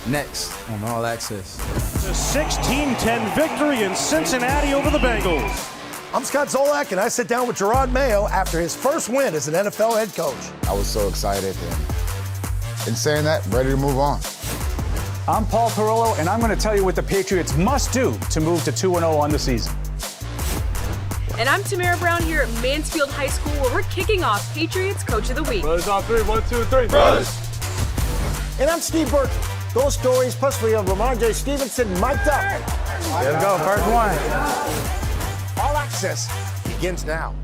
next on All Access. The 16-10 victory in Cincinnati over the Bengals. I'm Scott Zolak, and I sit down with Gerard Mayo after his first win as an NFL head coach. I was so excited, and in saying that, ready to move on. I'm Paul Carollo, and I'm going to tell you what the Patriots must do to move to 2-0 on the season. And I'm Tamara Brown here at Mansfield High School, where we're kicking off Patriots Coach of the Week. Brothers on three, 1, 2, 3. Brothers! And I'm Steve Burton. Those stories, plus we have Rhamondre Stevenson mic'd up. There we go, first one. All Access begins now.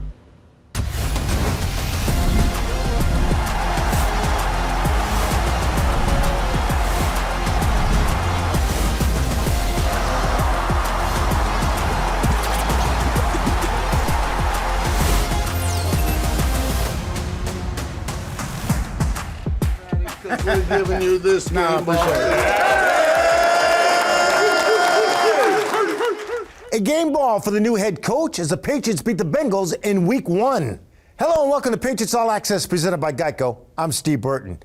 We're giving you this game ball. A game ball for the new head coach as the Patriots beat the Bengals in Week 1. Hello and welcome to Patriots All Access presented by Geico. I'm Steve Burton.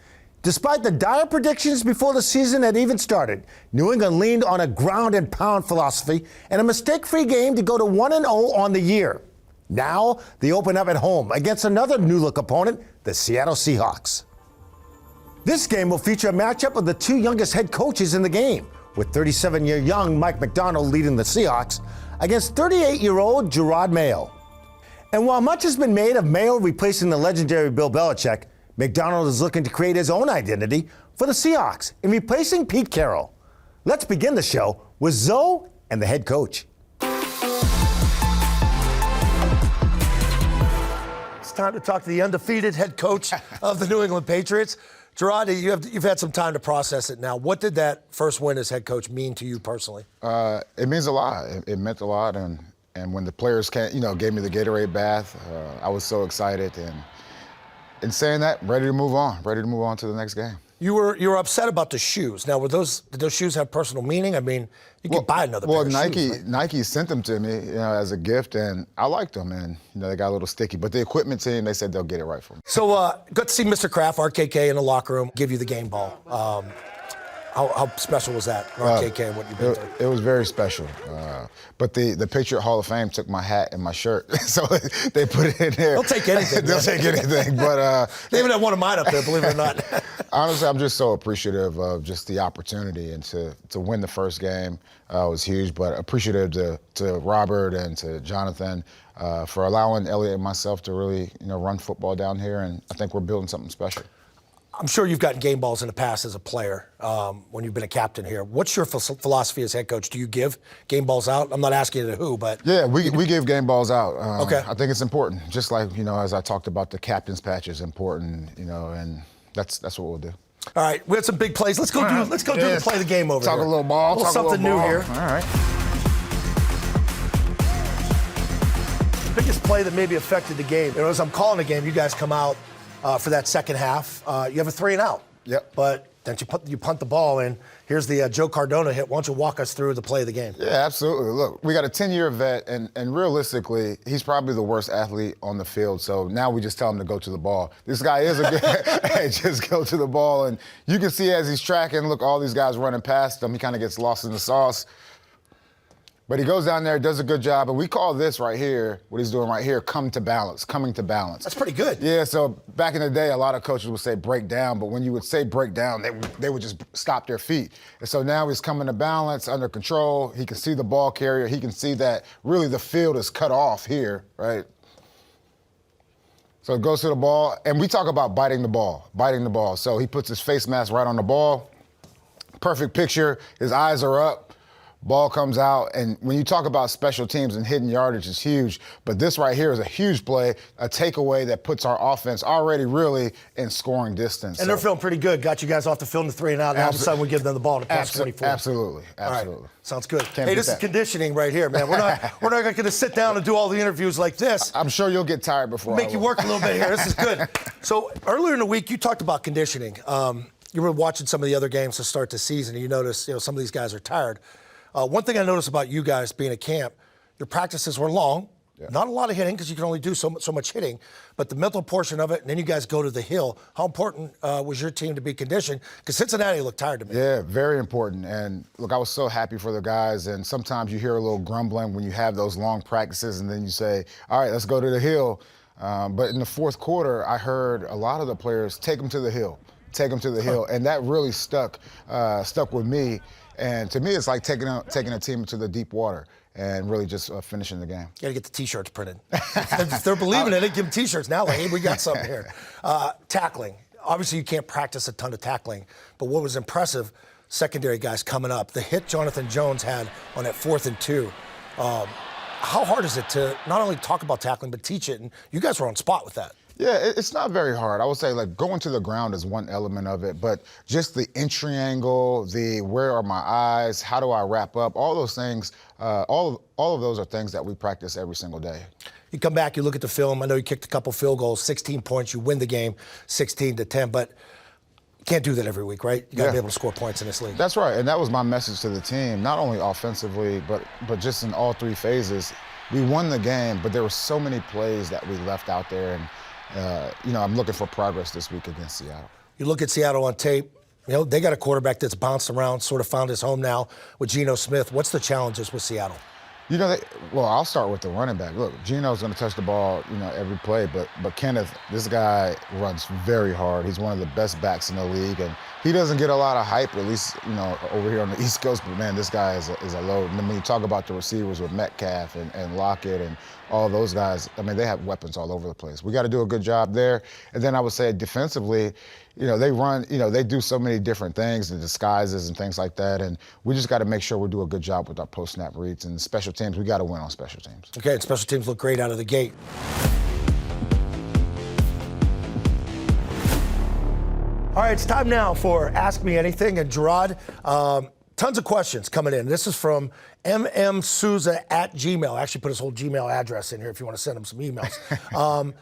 Despite the dire predictions before the season had even started, New England leaned on a ground and pound philosophy and a mistake-free game to go to 1-0 on the year. Now they open up at home against another new-look opponent, the Seattle Seahawks. This game will feature a matchup of the two youngest head coaches in the game, with 37-year young Mike Macdonald leading the Seahawks against 38-year-old Gerard Mayo. And while much has been made of Mayo replacing the legendary Bill Belichick, Macdonald is looking to create his own identity for the Seahawks in replacing Pete Carroll. Let's begin the show with Zoe and the head coach. It's time to talk to the undefeated head coach of the New England Patriots. Gerard, you've had some time to process it now. What did that first win as head coach mean to you personally? It means a lot. It meant a lot, and when the players gave me the Gatorade bath, I was so excited. And in saying that, ready to move on to the next game. You were upset about the shoes. Now, did those shoes have personal meaning? I mean, you could buy another pair of shoes. Well, Nike sent them to me, as a gift, and I liked them. And they got a little sticky. But the equipment team, they said they'll get it right for me. So, good to see Mr. Kraft, RKK, in the locker room, give you the game ball. How special was that, RKK, and what you've been through? It was very special. But the Patriot Hall of Fame took my hat and my shirt, so they put it in there. They'll take anything. They'll take anything. But they even have one of mine up there, believe it or not. Honestly, I'm just so appreciative of just the opportunity, and to win the first game was huge. But appreciative to Robert and to Jonathan for allowing Elliot and myself to really run football down here, and I think we're building something special. I'm sure you've gotten game balls in the past as a player when you've been a captain here. What's your philosophy as head coach? Do you give game balls out? I'm not asking you to who, but... Yeah, we give game balls out. Okay. I think it's important. Just like, as I talked about, the captain's patch is important, and that's what we'll do. All right, we had some big plays. Let's go do the play of the game over Talk here. a little ball. Talk something new here. All right. The biggest play that maybe affected the game. As I'm calling the game, you guys come out for that second half. You have a 3-and-out. Yep. But then you punt the ball, and here's the Joe Cardona hit. Why don't you walk us through the play of the game? Yeah, absolutely. Look, we got a 10-year vet, and realistically, he's probably the worst athlete on the field. So now we just tell him to go to the ball. This guy is a good hey, just go to the ball. And you can see as he's tracking, look, all these guys running past him. He kind of gets lost in the sauce. But he goes down there, does a good job, and we call this right here, what he's doing right here, coming to balance. That's pretty good. Yeah, so back in the day, a lot of coaches would say break down, but when you would say break down, they would just stop their feet. And so now he's coming to balance, under control. He can see the ball carrier. He can see that really the field is cut off here, right? So it goes to the ball, and we talk about biting the ball. So he puts his face mask right on the ball. Perfect picture. His eyes are up. Ball comes out, and when you talk about special teams and hidden yardage is huge, but this right here is a huge play, a takeaway that puts our offense already really in scoring distance. And they're feeling pretty good. Got you guys off the field in the 3-and-out. Now all of a sudden we give them the ball to plus 24. Absolutely. All right. Sounds good. Can't hey, this is conditioning right here, man. We're not going to sit down and do all the interviews like this. I'm sure you'll get tired before Make you work a little bit here. This is good. So earlier in the week, you talked about conditioning. You were watching some of the other games to start the season, and you noticed some of these guys are tired. One thing I noticed about you guys being at camp, your practices were long, Not a lot of hitting because you can only do so much hitting, but the mental portion of it, and then you guys go to the hill. How important was your team to be conditioned? Because Cincinnati looked tired to me. Yeah, very important. And look, I was so happy for the guys. And sometimes you hear a little grumbling when you have those long practices, and then you say, all right, let's go to the hill. But in the fourth quarter, I heard a lot of the players take them to the hill. Take them to the hill, and that really stuck with me. And to me, it's like taking a team to the deep water and really just finishing the game. You got to get the T-shirts printed. If they're believing in it, give them T-shirts now. Like, hey, we got something here. Tackling. Obviously, you can't practice a ton of tackling, but what was impressive, secondary guys coming up. The hit Jonathan Jones had on that 4th and 2. How hard is it to not only talk about tackling, but teach it? And you guys were on spot with that. Yeah, it's not very hard. I would say, like, going to the ground is one element of it, but just the entry angle, the where are my eyes, how do I wrap up, all those things, all of those are things that we practice every single day. You come back, you look at the film. I know you kicked a couple field goals, 16 points. You win the game 16-10, but you can't do that every week, right? You got to be able to score points in this league. That's right, and that was my message to the team, not only offensively, but just in all 3 phases. We won the game, but there were so many plays that we left out there, and I'm looking for progress this week against Seattle. You look at Seattle on tape, they got a quarterback that's bounced around, sort of found his home now with Geno Smith. What's the challenges with Seattle? I'll start with the running back. Look, Geno's going to touch the ball, every play, but Kenneth, this guy runs very hard. He's one of the best backs in the league, and he doesn't get a lot of hype, at least, over here on the East Coast, but man, this guy is a load. And then when you talk about the receivers with Metcalf and Lockett and all those guys, I mean, they have weapons all over the place. We got to do a good job there. And then I would say defensively, they run, they do so many different things, the disguises and things like that. And we just got to make sure we do a good job with our post-snap reads. And special teams, we got to win on special teams. Okay, and special teams look great out of the gate. All right, it's time now for Ask Me Anything. And Gerard, tons of questions coming in. This is from mmsouza@gmail. I actually put his whole Gmail address in here if you want to send him some emails.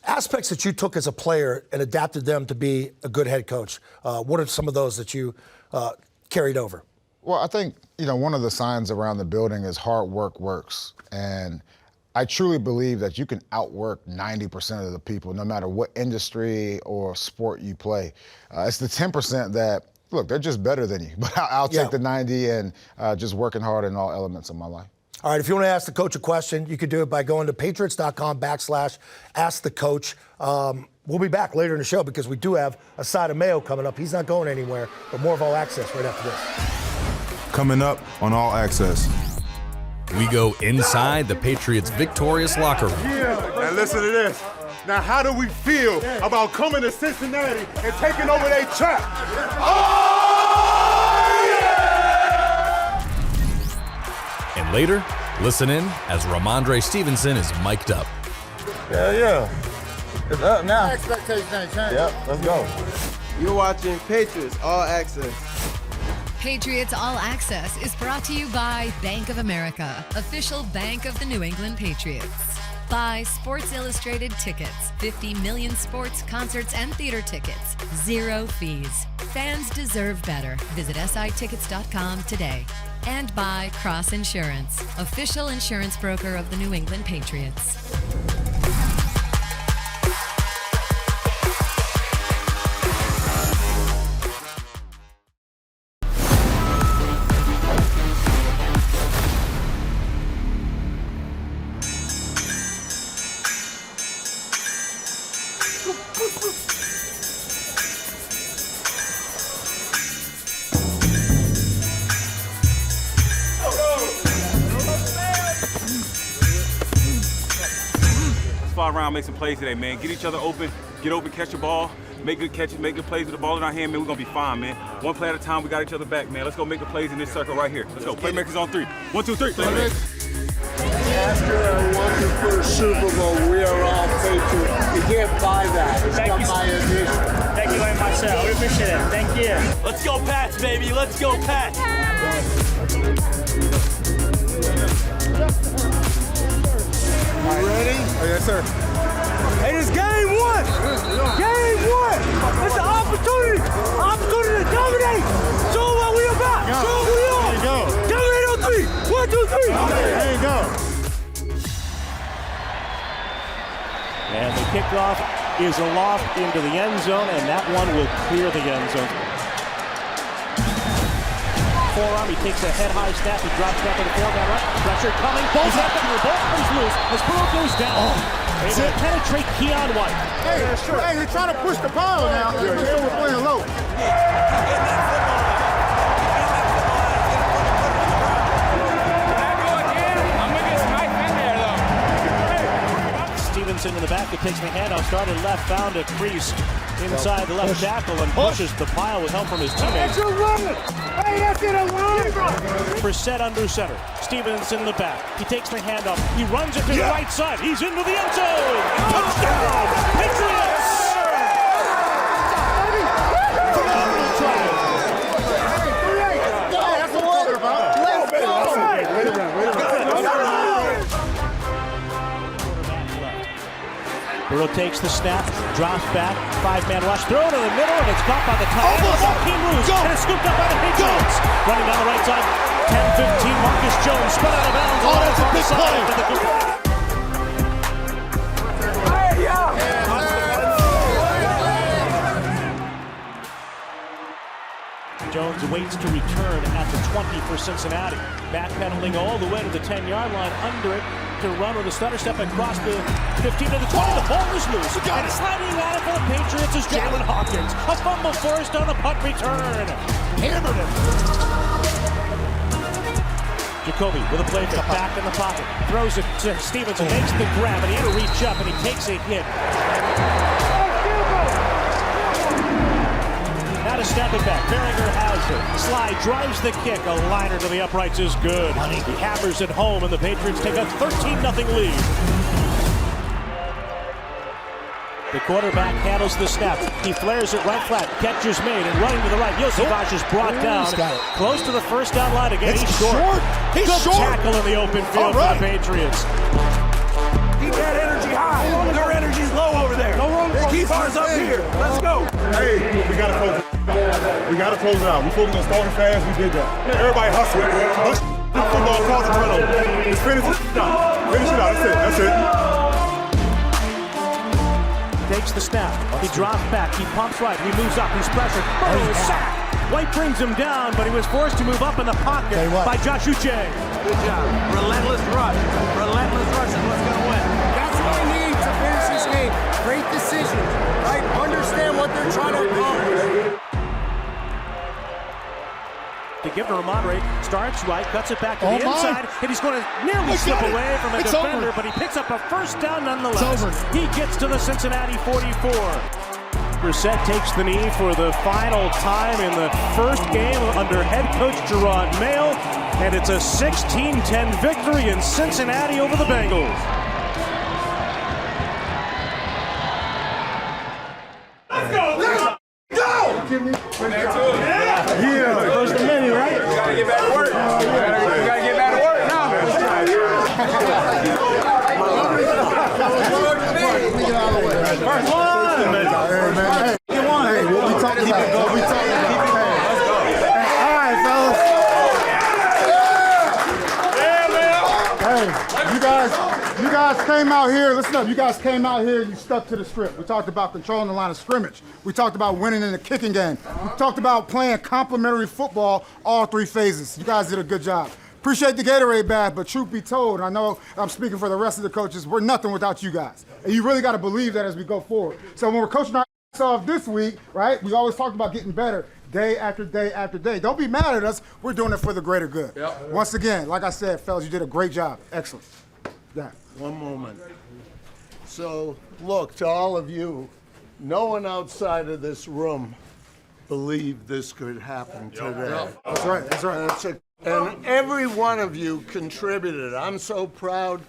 Aspects that you took as a player and adapted them to be a good head coach. What are some of those that you carried over? Well, I think, one of the signs around the building is hard work works. And I truly believe that you can outwork 90% of the people, no matter what industry or sport you play. It's the 10% that, look, they're just better than you. But I'll take the 90 and just working hard in all elements of my life. All right, if you want to ask the coach a question, you could do it by going to patriots.com/askthecoach. We'll be back later in the show because we do have a side of Mayo coming up. He's not going anywhere, but more of All Access right after this. Coming up on All Access. We go inside the Patriots' victorious locker room. Now listen to this. Now how do we feel about coming to Cincinnati and taking over their trap? And later, listen in as Rhamondre Stevenson is mic'd up. Yeah. It's up now. Expectations ain't changed. Yep, let's go. You're watching Patriots All Access. Patriots All Access is brought to you by Bank of America, official bank of the New England Patriots. By Sports Illustrated Tickets, 50 million sports, concerts, and theater tickets, 0 fees. Fans deserve better. Visit sitickets.com today. And by Cross Insurance, official insurance broker of the New England Patriots. Around, make some plays today, man. Get each other open, get open, catch the ball, make good catches, make good plays with the ball in our hand, man. We're gonna be fine, man. One play at a time, we got each other back, man. Let's go make the plays in this circle right here. Let's go. Playmakers on 3. 1, 2, 3. Playmakers. After I won the first Super Bowl, we are all Patriots. You can't buy that. It's not by admission. Thank you very much, sir. I appreciate it. Thank you. Let's go Pats, baby. Let's go Pats. You ready? Oh, yes, sir. Hey, it's game 1. Game 1. It's an opportunity. Opportunity to dominate. Show what we about. Show what we are. There you go. Dominate on 3. 1, 2, 3. There you go. kickoff is aloft into the end zone, and that one will clear the end zone. Forearm, he takes a head-high snap, he drops back to the foreman, right? Pressure coming, balls up, and the ball comes loose as Burrow goes down. Able to penetrate Keon White. Hey, they're trying to push the pile now. We're playing low. Stevenson in the back, it takes the handoff, started left, found a crease inside the left tackle and pushes the pile with help from his teammates. Brissett under center. Stevenson in the back. He takes the handoff. He runs it to the right side. He's into the end zone. Touchdown! Patriots! Phenomenal try. That's what we're about. Let's Burrow takes the snap, drops back, five-man rush, throw to the middle, and it's caught by the tight end. The ball came loose, and it's scooped up by the Patriots. Running down the right side, 10-15, Marcus Jones spun out of bounds. Oh, that's a big play. Jones waits to return at the 20 for Cincinnati. Backpedaling all the way to the 10-yard line, under it to run with a stutter step across the 15 to the 20. The ball is loose. And sliding out of for the Patriots is Jalen Hawkins. A fumble forced on the punt return. Hammered it. Jacoby with a play back in the pocket. Throws it to Stevenson. Makes the grab, and he had to reach up, and he takes a hit. Now to step it back. Berringer has it. Slide drives the kick. A liner to the uprights is good. He hammers it home, and the Patriots take a 13-0 lead. The quarterback handles the snap. He flares it right flat. Catch is made, and running to the right. Yosevich is brought down. Close to the first down line again. He's short. Good tackle in the open field for the Patriots. Keep that energy high. Their energy's low over there. Keep ours up here. Let's go. Hey, we gotta close it. We gotta close it out. We focused on starting fast. We did that. Everybody hustle. Let's football cause a turnover. Let's finish it out. Finish it out. That's it. Takes the snap. He drops back. He pumps right. He moves up. He's pressured. Burrow is sacked. White brings him down, but he was forced to move up in the pocket by Josh Uche. Good job. Relentless rush. Relentless rush is what's going to win. That's what I need to finish this game. Great decision. Right? Understand what they're trying to accomplish. To give to Rhamondre, starts right, cuts it back to the inside, and he's going to nearly slip away from a defender, but he picks up a first down nonetheless. He gets to the Cincinnati 44. Brissett takes the knee for the final time in the first game under head coach Gerard Mayo, and it's a 16-10 victory in Cincinnati over the Bengals. Let's go! Let's go! Yeah. First the menu, right? You gotta get back to work. You gotta get back to work now. First one. Hey, get one. Hey, what we talking about? What we talking about? All right, fellas. Hey, you guys came out here. Listen up. You guys came out here. You stuck to the script. We talked about controlling the line of scrimmage. We talked about winning in the kicking game. We talked about playing complementary football all three phases. You guys did a good job. Appreciate the Gatorade bag, but truth be told, and I know I'm speaking for the rest of the coaches, we're nothing without you guys. And you really got to believe that as we go forward. So when we're coaching our ass off this week, right, we always talked about getting better day after day after day. Don't be mad at us. We're doing it for the greater good. Yep. Once again, like I said, fellas, you did a great job. Excellent. Yeah. One moment. So, look, to all of you, no one outside of this room believed this could happen today. That's right. That's right. And every one of you contributed. I'm so proud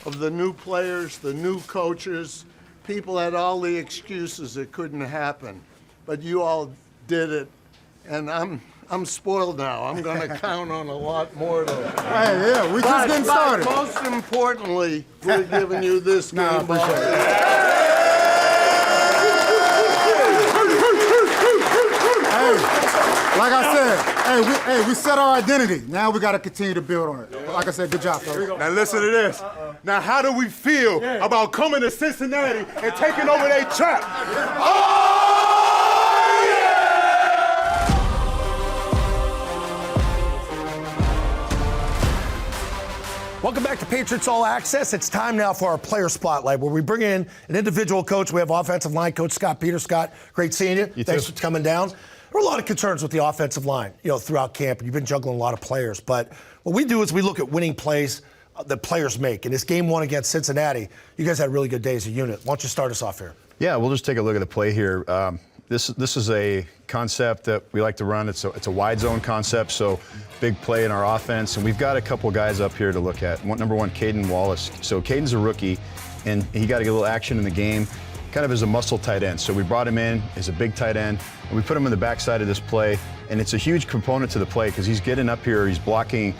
of the new players, the new coaches. People had all the excuses it couldn't happen, but you all did it, and I'm spoiled now. I'm going to count on a lot more to. Hey, yeah, we just getting started. Most importantly, we're giving you this game ball. Hey, like I said, we set our identity. Now we got to continue to build on it. Like I said, good job, fellas. Now listen to this. Now how do we feel about coming to Cincinnati and taking over their trap? Welcome back to Patriots All Access. It's time now for our player spotlight, where we bring in an individual coach. We have offensive line coach Scott Peters. Scott, great seeing you. Thanks for coming down. There were a lot of concerns with the offensive line, throughout camp, and you've been juggling a lot of players. But what we do is we look at winning plays that players make. In this game one against Cincinnati, you guys had really good days as a unit. Why don't you start us off here? Yeah, we'll just take a look at the play here. This is a concept that we like to run. It's a wide zone concept, so big play in our offense. And we've got a couple guys up here to look at. Number one, Caden Wallace. So Caden's a rookie, and he got to get a little action in the game, kind of as a muscle tight end. So we brought him in as a big tight end, and we put him on the backside of this play. And it's a huge component to the play because he's getting up here, he's blocking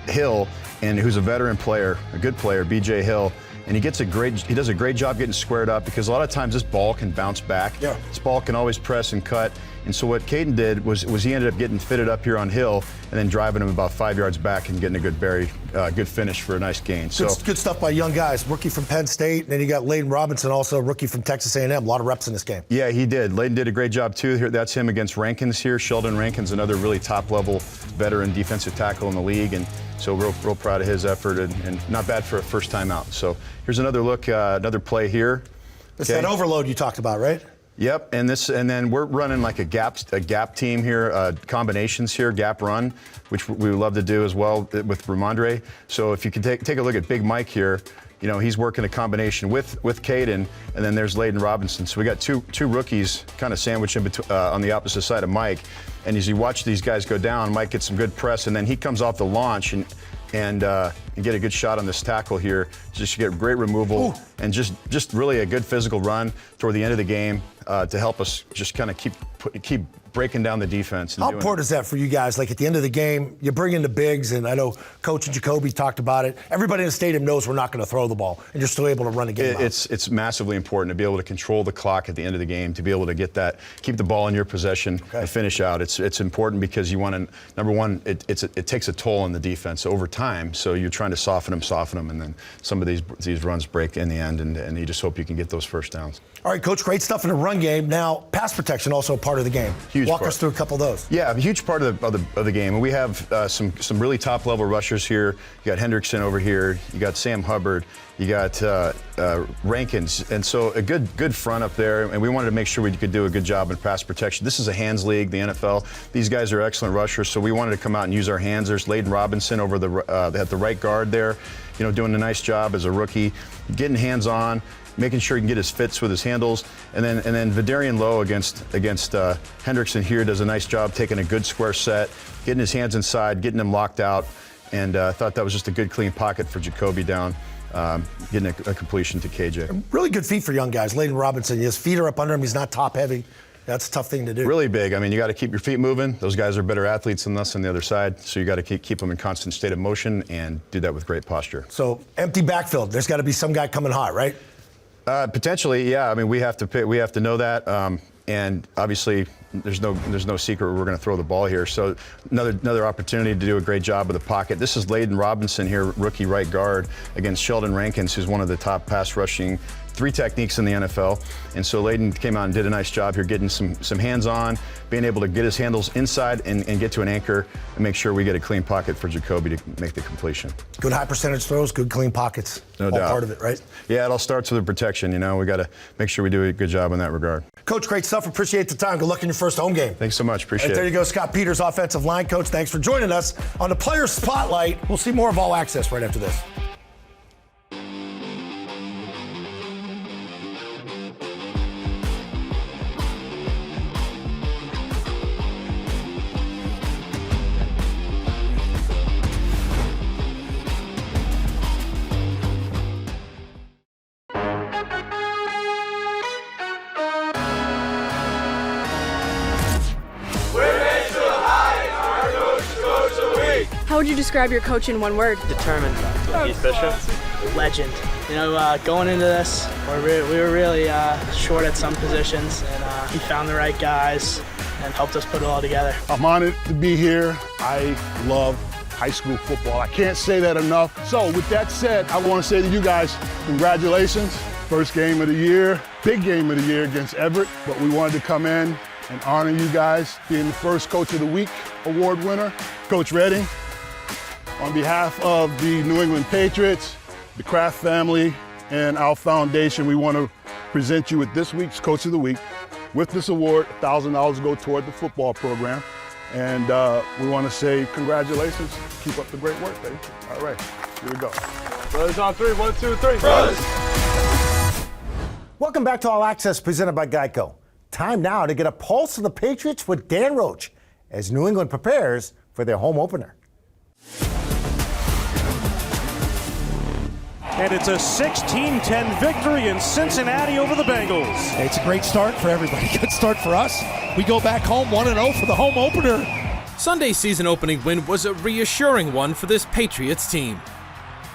Hill, and who's a veteran player, a good player, B.J. Hill. And he does a great job getting squared up because a lot of times this ball can bounce back. Yeah. This ball can always press and cut. And so what Caden did was he ended up getting fitted up here on Hill and then driving him about 5 yards back and getting a good finish for a nice gain. Good stuff by young guys. Rookie from Penn State, and then you got Layden Robinson, also rookie from Texas A&M. A lot of reps in this game. Yeah, he did. Layden did a great job too. Here, that's him against Rankins here. Sheldon Rankins, another really top-level veteran defensive tackle in the league, and so real proud of his effort and not bad for a first time out. So here's another look, another play here. It's that overload you talked about, right? Yep, and then we're running like a gap team here, combinations here, gap run, which we would love to do as well with Rhamondre. So if you can take a look at Big Mike here, he's working a combination with Caden, and then there's Layden Robinson. So we got two rookies kind of sandwiched in between, on the opposite side of Mike. And as you watch these guys go down, Mike gets some good press, and then he comes off the launch and get a good shot on this tackle here. Just get great removal. Ooh. And just really a good physical run toward the end of the game to help us just kind of keep breaking down the defense. How important is that for you guys? Like at the end of the game, you bring in the bigs, and I know Coach and Jacoby talked about it. Everybody in the stadium knows we're not going to throw the ball, and you're still able to run the game out. It's massively important to be able to control the clock at the end of the game, to be able to get that, keep the ball in your possession and finish out. It's important because you want to, number one, it takes a toll on the defense over time, so you're trying to soften them, and then some of these runs break in the end, and you just hope you can get those first downs. All right, Coach, great stuff in the run game. Now, pass protection also a part of the game. Walk us through a couple of those. Yeah, a huge part of the game. And we have some really top-level rushers here. You got Hendrickson over here. You got Sam Hubbard. You got Rankins. And so a good front up there. And we wanted to make sure we could do a good job in pass protection. This is a hands league, the NFL. These guys are excellent rushers, so we wanted to come out and use our hands. There's Layden Robinson over at the right guard there, doing a nice job as a rookie, getting hands-on, making sure he can get his fits with his handles, and then Vidarian Lowe against Hendrickson here does a nice job taking a good square set, getting his hands inside, getting him locked out, and I thought that was just a good clean pocket for Jacoby down, getting a completion to KJ. Really good feet for young guys. Layden Robinson, his feet are up under him. He's not top heavy. That's a tough thing to do. Really big. I mean, you got to keep your feet moving. Those guys are better athletes than us on the other side, so you got to keep them in constant state of motion and do that with great posture. So empty backfield. There's got to be some guy coming hot, right? Potentially, yeah. I mean, we have to know that, and obviously, there's no secret we're going to throw the ball here. So another opportunity to do a great job of the pocket. This is Layden Robinson here, rookie right guard, against Sheldon Rankins, who's one of the top pass rushing 3 techniques in the NFL. And so Layden came out and did a nice job here, getting some hands-on, being able to get his handles inside and get to an anchor and make sure we get a clean pocket for Jacoby to make the completion. Good high percentage throws, good clean pockets. No doubt. All part of it, right? Yeah, it all starts with the protection. We got to make sure we do a good job in that regard. Coach, great stuff. Appreciate the time. Good luck in your first home game. Thanks so much. Appreciate it. There you go, Scott Peters, offensive line coach. Thanks for joining us on the Player Spotlight. We'll see more of All Access right after this. How would you describe your coach in one word? Determined. Keith Bishop. Legend. Going into this, we were really short at some positions, and he found the right guys, and helped us put it all together. I'm honored to be here. I love high school football. I can't say that enough. So with that said, I want to say to you guys, congratulations. First game of the year, big game of the year against Everett, but we wanted to come in and honor you guys being the first Coach of the Week award winner. Coach Redding, on behalf of the New England Patriots, the Kraft family, and our foundation, we want to present you with this week's Coach of the Week. With this award, $1,000 go toward the football program. And we want to say congratulations. Keep up the great work, baby. All right, here we go. Brothers on three. 1, 2, 3. Brothers. Welcome back to All Access, presented by Geico. Time now to get a pulse of the Patriots with Dan Roach as New England prepares for their home opener. And it's a 16-10 victory in Cincinnati over the Bengals. It's a great start for everybody. Good start for us. We go back home 1-0 for the home opener. Sunday's season opening win was a reassuring one for this Patriots team.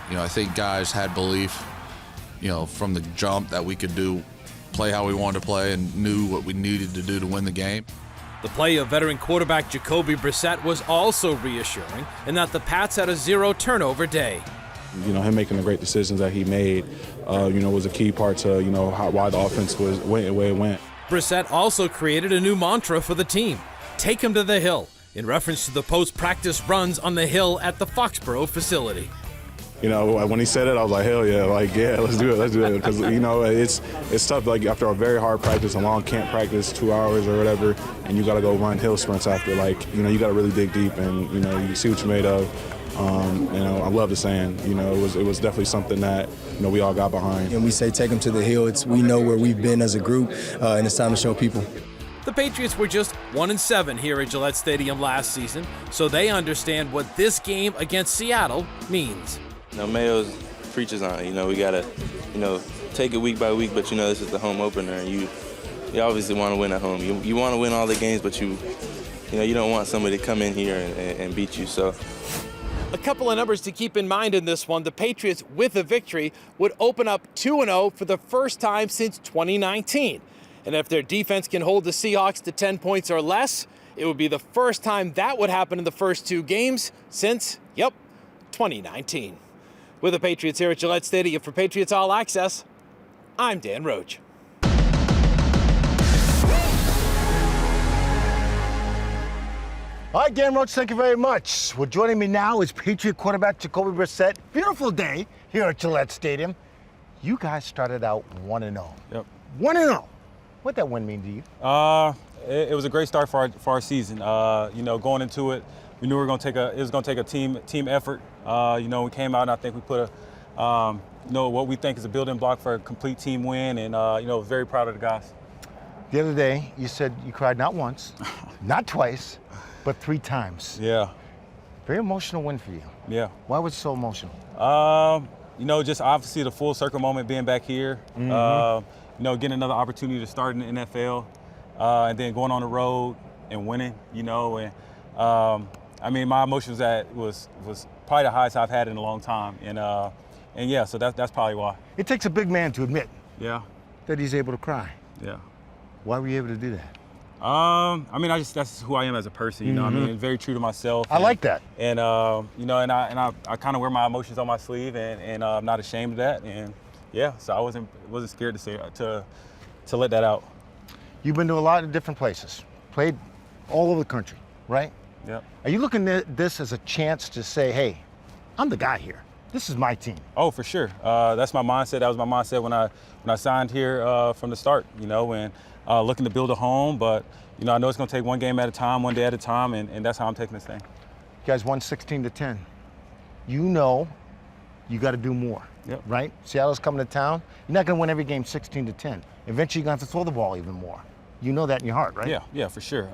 You know, I think guys had belief, you know, from the jump that we could play how we wanted to play and knew what we needed to do to win the game. The play of veteran quarterback Jacoby Brissett was also reassuring in that the Pats had a 0-turnover day. You know, him making the great decisions that he made, was a key part to, why the offense went the way it went. Brissett also created a new mantra for the team, take him to the hill, in reference to the post-practice runs on the hill at the Foxborough facility. You know, when he said it, I was like, hell yeah, let's do it. Because, it's tough, like, after a very hard practice, a long camp practice, 2 hours or whatever, and you got to go run hill sprints after, you got to really dig deep and, you see what you're made of. I love the saying. It was definitely something that we all got behind. And we say take them to the hill. We know where we've been as a group, and it's time to show people. The Patriots were just 1-7 here at Gillette Stadium last season, so they understand what this game against Seattle means. Mayo preaches on it. We gotta, take it week by week. But this is the home opener, and you obviously want to win at home. You want to win all the games, but you don't want somebody to come in here and beat you. So. A couple of numbers to keep in mind in this one. The Patriots, with a victory, would open up 2-0 for the first time since 2019. And if their defense can hold the Seahawks to 10 points or less, it would be the first time that would happen in the first two games since, 2019. With the Patriots here at Gillette Stadium for Patriots All Access, I'm Dan Roach. All right, Dan Roach, thank you very much. Well, joining me now is Patriot quarterback Jacoby Brissett. Beautiful day here at Gillette Stadium. You guys started out 1-0. Yep. 1-0. What'd that win mean to you? It was a great start for our season. Going into it, we knew it was going to take a team effort. We came out and I think we put what we think is a building block for a complete team win, and very proud of the guys. The other day, you said you cried not once, not twice, but 3 times. Yeah. Very emotional win for you. Yeah. Why was it so emotional? Just obviously the full circle moment being back here. Mm-hmm. Getting another opportunity to start in the NFL, and then going on the road and winning. My emotions was probably the highest I've had in a long time, and yeah, so that's probably why. It takes a big man to admit. Yeah. That he's able to cry. Yeah. Why were you able to do that? That's who I am as a person, very true to myself. I like that. And, I kind of wear my emotions on my sleeve, and I'm not ashamed of that. And yeah, so I wasn't scared to let that out. You've been to a lot of different places, played all over the country, right? Yeah. Are you looking at this as a chance to say, hey, I'm the guy here. This is my team. Oh, for sure. That's my mindset. That was my mindset when I signed here from the start, and looking to build a home, but I know it's going to take one game at a time, one day at a time, and that's how I'm taking this thing. You guys won 16-10. You got to do more, right? Seattle's coming to town. You're not going to win every game 16-10. Eventually, you're going to have to throw the ball even more. You know that in your heart, right? Yeah, for sure.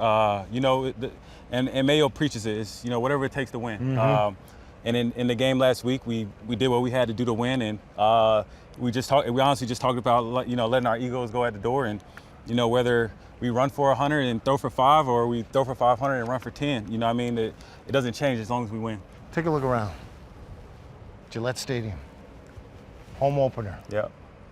And Mayo preaches it. It's whatever it takes to win. Mm-hmm. And in the game last week, we did what we had to do to win, and we honestly just talked about letting our egos go at the door, and whether we run for 100 and throw for 5, or we throw for 500 and run for 10. It doesn't change as long as we win. Take a look around. Gillette Stadium, home opener. Yeah.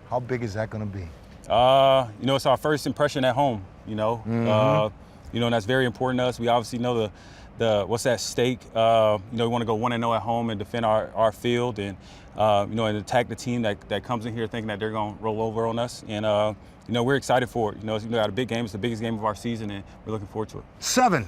How big is that going to be? It's our first impression at home. Mm-hmm. You know, and that's very important to us. We obviously know the what's at stake. You know, we want to go 1-0 at home and defend our field and, you know, and attack the team that comes in here thinking that they're going to roll over on us. And, you know, we're excited for it. You know, it's got a big game. It's the biggest game of our season, and we're looking forward to it. 7.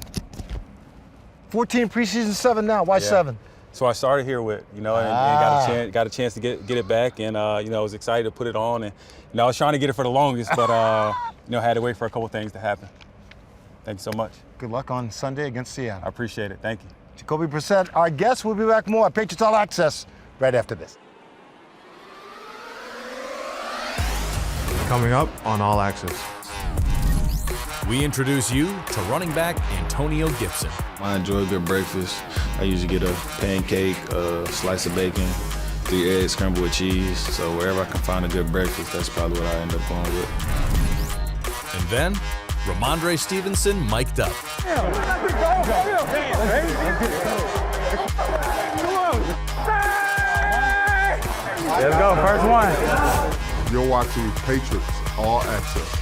14 preseason, 7 now. Why 7? So I started here with, you know, and got a chance to get it back, and you know, I was excited to put it on, and you know, I was trying to get it for the longest, but you know, had to wait for a couple things to happen. Thank you so much. Good luck on Sunday against Seattle. I appreciate it. Thank you. Jacoby Brissett, our guest. We'll be back more at Patriots All Access right after this. Coming up on All Access. We introduce you to running back Antonio Gibson. I enjoy a good breakfast. I usually get a pancake, a slice of bacon, 3 eggs scrambled with cheese. So wherever I can find a good breakfast, that's probably what I end up going with. And then, Rhamondre Stevenson mic'd up. Let's go, first one. You're watching Patriots All Access.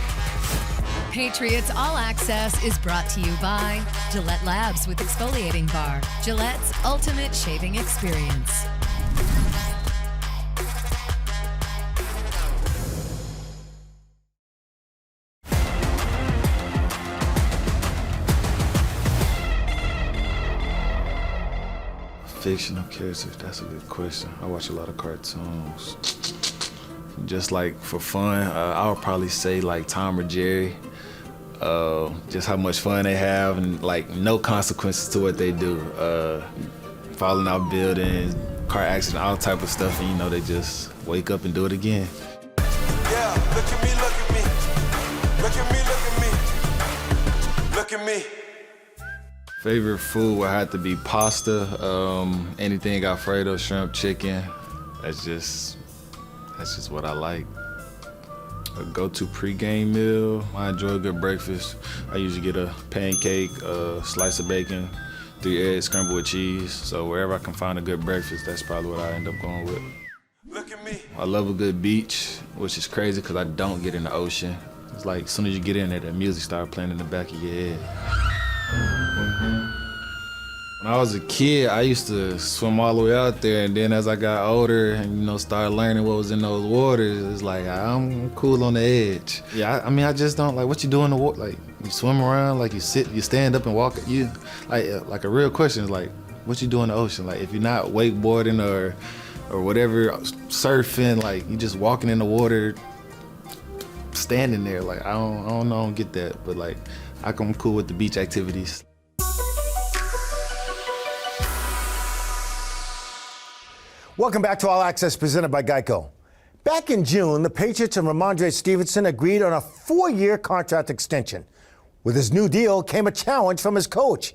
Patriots All Access is brought to you by Gillette Labs with exfoliating bar. Gillette's ultimate shaving experience. Fictional characters, that's a good question. I watch a lot of cartoons. Just like for fun, I would probably say like Tom or Jerry. Just how much fun they have and like no consequences to what they do. Falling out buildings, car accident, all type of stuff, and you know, they just wake up and do it again. Yeah, look at me, look at me. Look at me, look at me. Look at me. Favorite food would have to be pasta, anything Alfredo, shrimp, chicken. That's just what I like. A go-to pregame meal. I enjoy a good breakfast. I usually get a pancake, a slice of bacon, 3 eggs scrambled with cheese. So wherever I can find a good breakfast, that's probably what I end up going with. Look at me. I love a good beach, which is crazy because I don't get in the ocean. It's like as soon as you get in there, the music starts playing in the back of your head. When I was a kid, I used to swim all the way out there, and then as I got older and, you know, started learning what was in those waters, it's like, I'm cool on the edge. Yeah, I mean, I just don't, like, what you do in the water? Like, you swim around, like, you stand up and walk, like a real question is, like, what you do in the ocean? Like, if you're not wakeboarding or whatever, surfing, like, you just walking in the water, standing there, like, I don't get that, but, like, I'm cool with the beach activities. Welcome back to All Access presented by Geico. Back in June, the Patriots and Rhamondre Stevenson agreed on a 4-year contract extension. With his new deal came a challenge from his coach.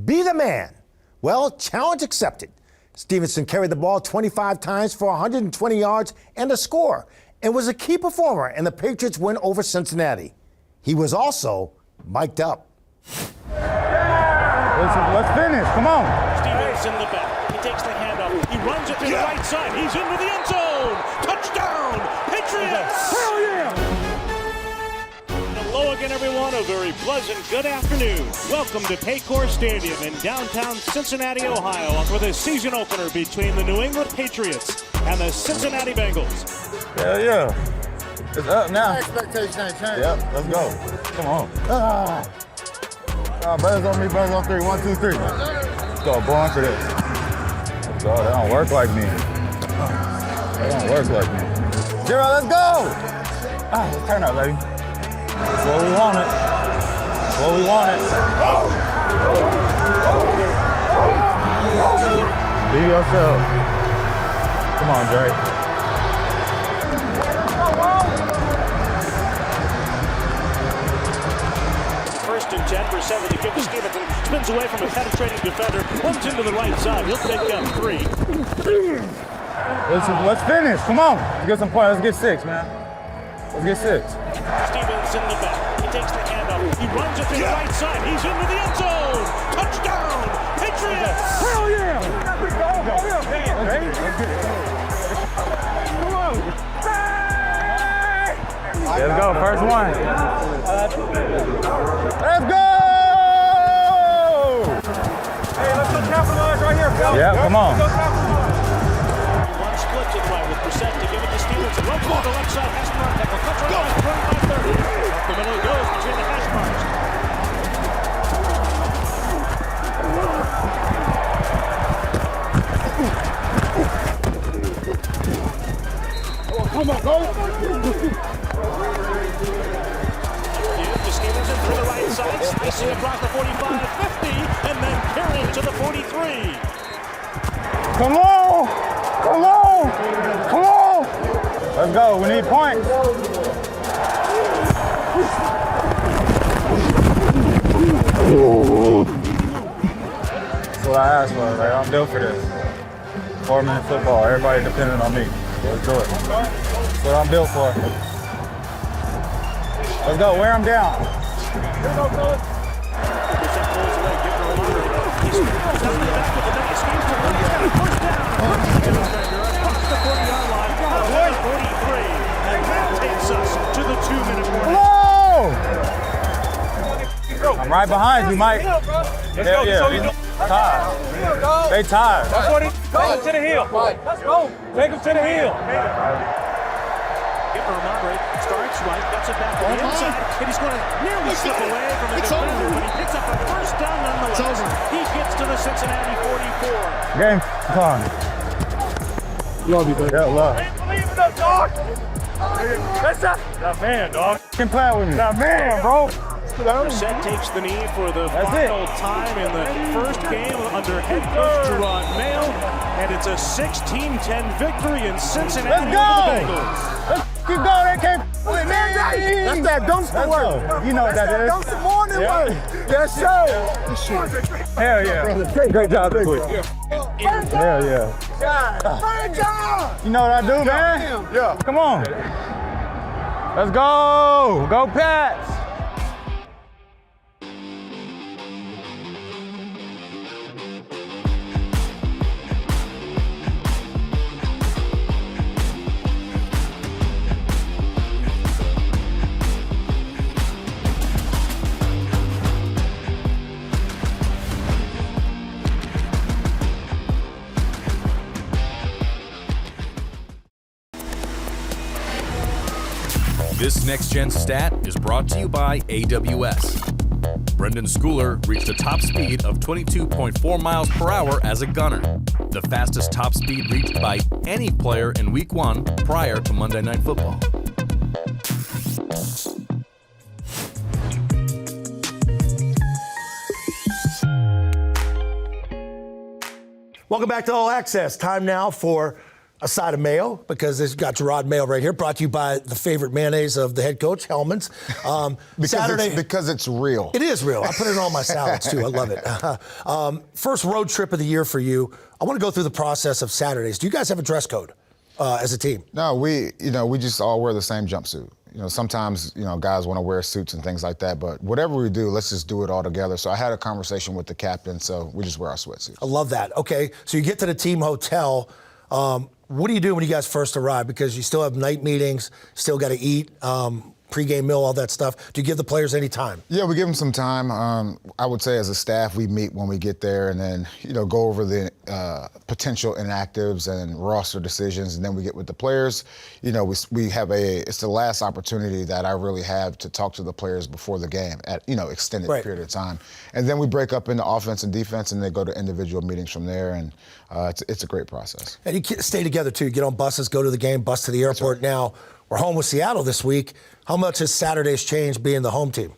Be the man. Well, challenge accepted. Stevenson carried the ball 25 times for 120 yards and a score, and was a key performer in the Patriots' win over Cincinnati. He was also mic'd up. Let's finish. Come on. Stevenson in the back. He takes the handoff. He runs it to the right side. He's into the end zone. Touchdown, Patriots! Hell yeah! Hello again, everyone. A very pleasant good afternoon. Welcome to Paycor Stadium in downtown Cincinnati, Ohio, for the season opener between the New England Patriots and the Cincinnati Bengals. Hell yeah. It's up now. Expectation ain't changed. Yep, let's go. Come on. Buttons on me, buttons on 3. 1, 2, 3. Let's go, born for this. Let's go. They don't work like me. They don't work like me. Gerard, let's go! Let's turn up, baby. That's what we wanted. That's what we wanted. Be yourself. Come on, Drake. First and 10 for 7 to give to Stevenson. Spins away from a penetrating defender. Runs into the right side. He'll take up 3. Let's finish. Come on. Let's get some points. Let's get 6, man. Let's get 6. Stevenson in the back. He takes the handoff. He runs it to the right side. He's into the end zone. Touchdown, Patriots! Hell yeah! Let's go. First one. Let's go! Yeah, come on. One split to the right with Brissett to give it to Stevenson. Runs to the left side, hash mark. That will cut right by 30. Up the middle it goes between the hash marks. Come on, go. Stevenson to the right side, slicing across the 45, 50, and then carrying to the 43. Come on! Come on! Come on! Let's go. We need points. That's what I asked for. Like, I'm built for this. 4-minute football. Everybody depending on me. Let's do it. That's what I'm built for. Let's go. Wear them down. Here we go, fellas. Brissett pulls away. Give to Rhamondre. He's down the back with the net. He schemes to run. He's got a first down. Across the 40-yard line. 43. And that takes us to the 2-minute warning. I'm right behind you, Mike. Let's go. Tired. They tired. That's what it is. Take him to the hill. Let's go. Take him to the hill. Give to Rhamondre. Starts right. Gets it back to the inside. And he's going to nearly slip away from the defender, but he picks up a first down nonetheless. He gets to the Cincinnati 44. Game time. Love you, baby. Yeah, love. Believe in us, dog. That's that man, dog. Can play with me. That man, bro. Brissett takes the knee for the final time in the first game under head coach Gerard Mayo, and it's a 16-10 victory in Cincinnati over the Bengals. Let's keep going. They can't with me. That's that dumpster work. You know what that is. Dumpster morning work. Yes, sir. Hell yeah. Great job, Hell yeah. Great job. You know what I do, man? Yeah. Come on. Let's go. Go Pats. This next-gen stat is brought to you by AWS. Brendan Schooler reached a top speed of 22.4 miles per hour as a gunner, the fastest top speed reached by any player in Week 1 prior to Monday Night Football. Welcome back to All Access. Time now for a side of Mayo, because it's got Gerard Mayo right here, brought to you by the favorite mayonnaise of the head coach, Hellman's. Because it's real. It is real. I put it on my salads, too. I love it. First road trip of the year for you. I want to go through the process of Saturdays. Do you guys have a dress code as a team? No, we just all wear the same jumpsuit. Sometimes, guys want to wear suits and things like that, but whatever we do, let's just do it all together. So I had a conversation with the captain, so we just wear our sweatsuits. I love that. Okay, so you get to the team hotel. What do you do when you guys first arrive? Because you still have night meetings, still got to eat, pregame meal, all that stuff. Do you give the players any time? Yeah, we give them some time. I would say as a staff, we meet when we get there and then, go over the potential inactives and roster decisions. And then we get with the players. We have it's the last opportunity that I really have to talk to the players before the game at, extended period of time. And then we break up into offense and defense and they go to individual meetings from there. And it's a great process. And you stay together, too. You get on buses, go to the game, bus to the airport. Now, we're home with Seattle this week. How much has Saturdays changed being the home team?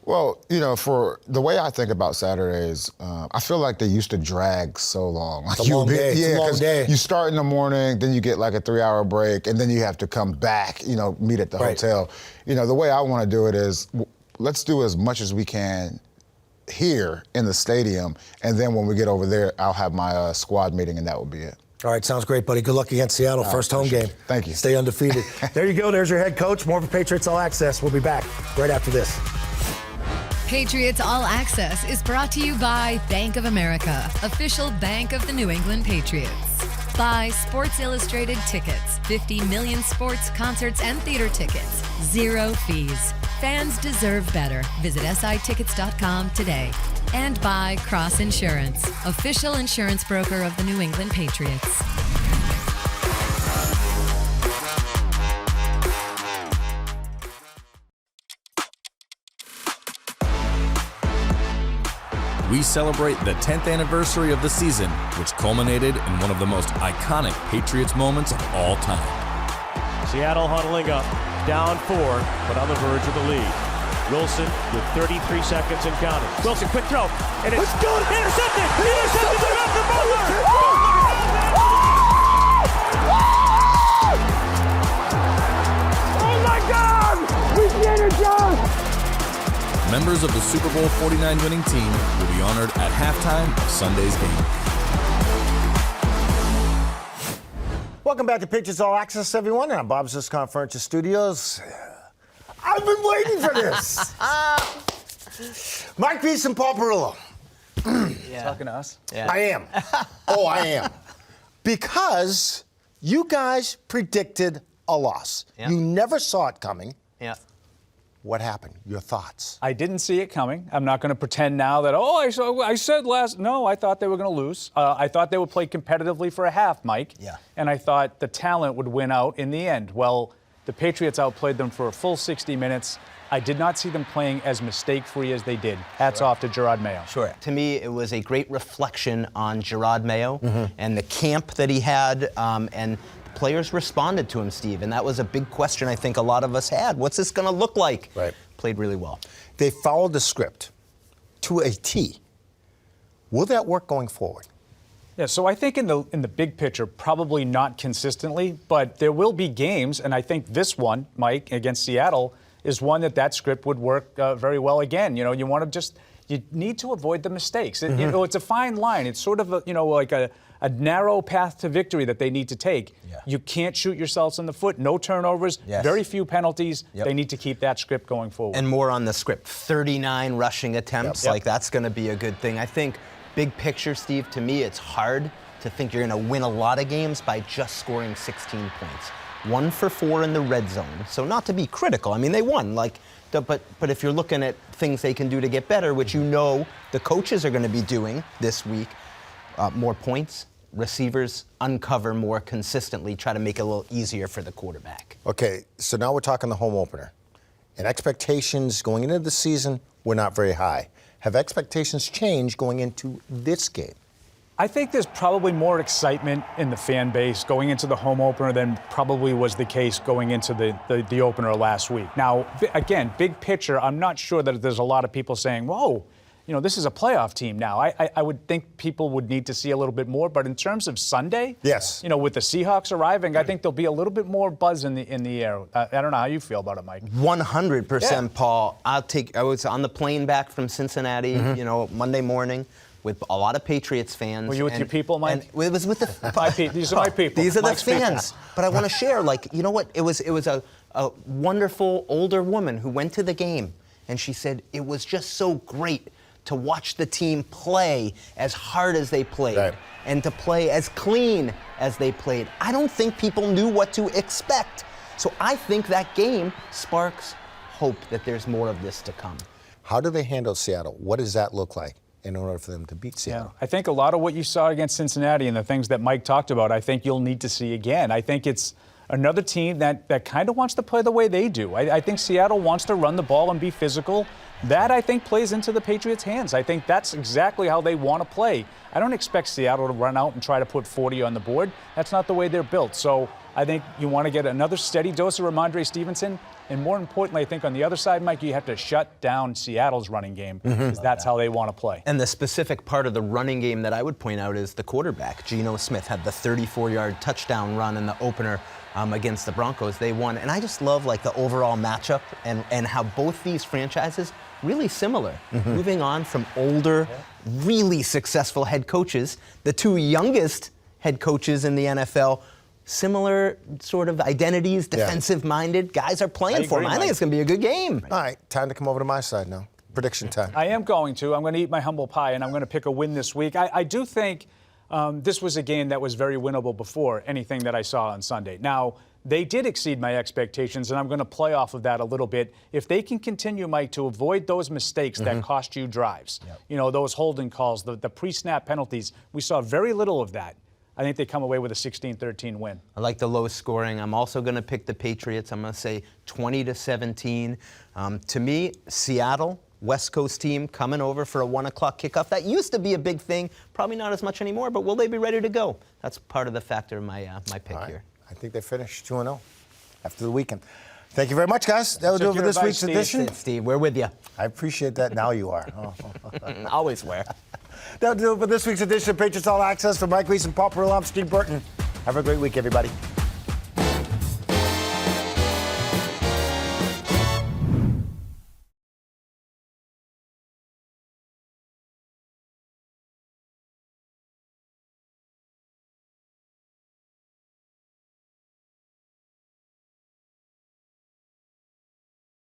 Well, for the way I think about Saturdays, I feel like they used to drag so long. It's a long day. Yeah, it's a long day. You start in the morning, then you get like a 3-hour break, and then you have to come back, meet at the hotel. The way I want to do it is let's do as much as we can here in the stadium, and then when we get over there, I'll have my squad meeting, and that will be it. All right, sounds great, buddy. Good luck against Seattle. First home game. Thank you. Stay undefeated. There you go. There's your head coach. More for Patriots All Access. We'll be back right after this. Patriots All Access is brought to you by Bank of America, official bank of the New England Patriots. By Sports Illustrated Tickets, 50 million sports, concerts, and theater tickets. 0 fees. Fans deserve better. Visit sitickets.com today. And by Cross Insurance, official insurance broker of the New England Patriots. We celebrate the 10th anniversary of the season, which culminated in one of the most iconic Patriots moments of all time. Seattle huddling up, down 4, but on the verge of the lead. Wilson with 33 seconds and counting. Wilson, quick throw, and it's good. Intercepted! Intercepted! They're after Butler! Oh my God! We did it, John! Members of the Super Bowl 49 winning team will be honored at halftime of Sunday's game. Welcome back to Patriots All Access, everyone. And I'm Bob's News Conference Studios. I've been waiting for this. Mike Peace and Paul Perillo. Talking to us? Yeah. I am. Oh, I am. Because you guys predicted a loss. Yeah. You never saw it coming. Yeah. What happened? Your thoughts? I didn't see it coming. I'm not going to pretend now that, I said last. No, I thought they were going to lose. I thought they would play competitively for a half, Mike. Yeah. And I thought the talent would win out in the end. Well, the Patriots outplayed them for a full 60 minutes. I did not see them playing as mistake-free as they did. Hats off to Gerard Mayo. Sure. To me, it was a great reflection on Gerard Mayo and the camp that he had, and players responded to him, Steve, and that was a big question I think a lot of us had. What's this going to look like? Right. Played really well. They followed the script to a T. Will that work going forward? Yeah, so I think in the big picture, probably not consistently, but there will be games, and I think this one, Mike, against Seattle, is one that script would work very well again. You know, you need to avoid the mistakes. You know, it's a fine line. It's sort of like a narrow path to victory that they need to take. Yeah. You can't shoot yourselves in the foot. No turnovers, very few penalties. They need to keep that script going forward. And more on the script. 39 rushing attempts, like that's going to be a good thing. I think big picture, Steve, to me, it's hard to think you're going to win a lot of games by just scoring 16 points. 1 for 4 in the red zone. So not to be critical. I mean, they won. But if you're looking at things they can do to get better, which the coaches are going to be doing this week, more points, receivers uncover more consistently, try to make it a little easier for the quarterback. Okay, so now we're talking the home opener. And expectations going into the season were not very high. Have expectations changed going into this game? I think there's probably more excitement in the fan base going into the home opener than probably was the case going into the opener last week. Now, again, big picture, I'm not sure that there's a lot of people saying, whoa, this is a playoff team now. I would think people would need to see a little bit more. But in terms of Sunday, yes, with the Seahawks arriving, I think there'll be a little bit more buzz in the air. I don't know how you feel about it, Mike. 100%, Paul. I was on the plane back from Cincinnati, Monday morning, with a lot of Patriots fans. Were you with your people, Mike? And it was with the These are my people. These are Mike's the fans. But I want to share, you know what? It was a wonderful older woman who went to the game, and she said it was just so great to watch the team play as hard as they played and to play as clean as they played. I don't think people knew what to expect. So I think that game sparks hope that there's more of this to come. How do they handle Seattle? What does that look like in order for them to beat Seattle? Yeah, I think a lot of what you saw against Cincinnati and the things that Mike talked about, I think you'll need to see again. I think it's another team that kind of wants to play the way they do. I think Seattle wants to run the ball and be physical. That, I think, plays into the Patriots' hands. I think that's exactly how they want to play. I don't expect Seattle to run out and try to put 40 on the board. That's not the way they're built. So I think you want to get another steady dose of Rhamondre Stevenson. And more importantly, I think on the other side, Mike, you have to shut down Seattle's running game because that's how they want to play. And the specific part of the running game that I would point out is the quarterback. Geno Smith had the 34-yard touchdown run in the opener against the Broncos. They won. And I just love the overall matchup and how both these franchises really similar. Moving on from older, really successful head coaches, the two youngest head coaches in the NFL, similar sort of identities, defensive-minded. Guys are playing for them. I think it's going to be a good game. All right, time to come over to my side now. Prediction time. I am going to. I'm going to eat my humble pie, and I'm going to pick a win this week. I do think this was a game that was very winnable before anything that I saw on Sunday. Now, they did exceed my expectations, and I'm going to play off of that a little bit. If they can continue, Mike, to avoid those mistakes that cost you drives, you know, those holding calls, the pre-snap penalties, we saw very little of that. I think they come away with a 16-13 win. I like the low scoring. I'm also going to pick the Patriots. I'm going to say 20-17. To me, Seattle, West Coast team coming over for a 1 o'clock kickoff. That used to be a big thing. Probably not as much anymore, but will they be ready to go? That's part of the factor of my pick here. I think they finished 2-0 after the weekend. Thank you very much, guys. That will do it for this week's edition. Steve, we're with you. I appreciate that. Now you are. Always were. That will do it for this week's edition of Patriots All Access. For Mike Reese and Paul Perillo, I'm Steve Burton. Have a great week, everybody.